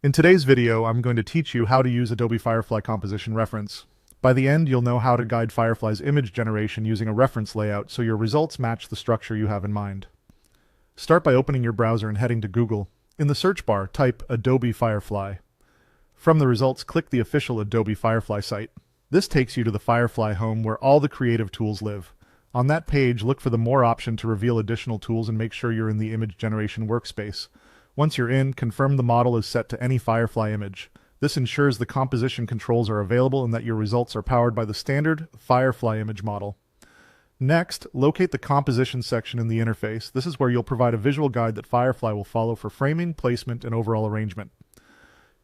In today's video, I'm going to teach you how to use Adobe Firefly Composition Reference. By the end, you'll know how to guide Firefly's image generation using a reference layout so your results match the structure you have in mind. Start by opening your browser and heading to Google. In the search bar, type Adobe Firefly. From the results, click the official Adobe Firefly site. This takes you to the Firefly home where all the creative tools live. On that page, look for the More option to reveal additional tools and make sure you're in the image generation workspace. Once you're in, confirm the model is set to any Firefly image. This ensures the composition controls are available and that your results are powered by the standard Firefly image model. Next, locate the composition section in the interface. This is where you'll provide a visual guide that Firefly will follow for framing, placement, and overall arrangement.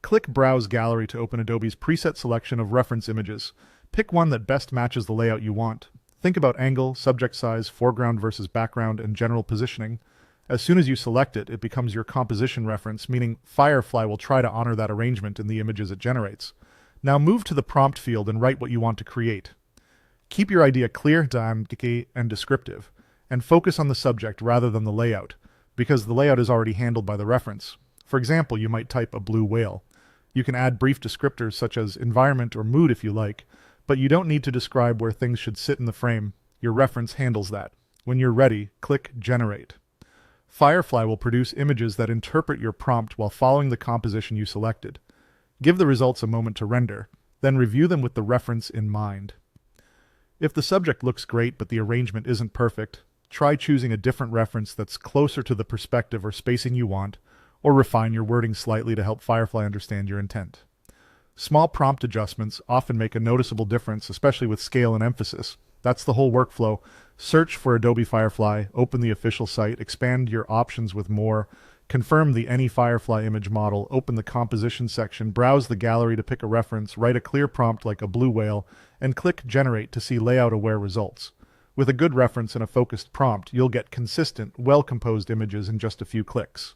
Click Browse Gallery to open Adobe's preset selection of reference images. Pick one that best matches the layout you want. Think about angle, subject size, foreground versus background, and general positioning. As soon as you select it, it becomes your composition reference, meaning Firefly will try to honor that arrangement in the images it generates. Now move to the prompt field and write what you want to create. Keep your idea clear, dynamic, and descriptive, and focus on the subject rather than the layout, because the layout is already handled by the reference. For example, you might type a blue whale. You can add brief descriptors such as environment or mood if you like, but you don't need to describe where things should sit in the frame. Your reference handles that. When you're ready, click Generate. Firefly will produce images that interpret your prompt while following the composition you selected. Give the results a moment to render, then review them with the reference in mind. If the subject looks great but the arrangement isn't perfect, try choosing a different reference that's closer to the perspective or spacing you want, or refine your wording slightly to help Firefly understand your intent. Small prompt adjustments often make a noticeable difference, especially with scale and emphasis. That's the whole workflow. Search for Adobe Firefly, open the official site, expand your options with more, confirm the Any Firefly image model, open the composition section, browse the gallery to pick a reference, write a clear prompt like a blue whale, and click Generate to see layout-aware results. With a good reference and a focused prompt, you'll get consistent, well-composed images in just a few clicks.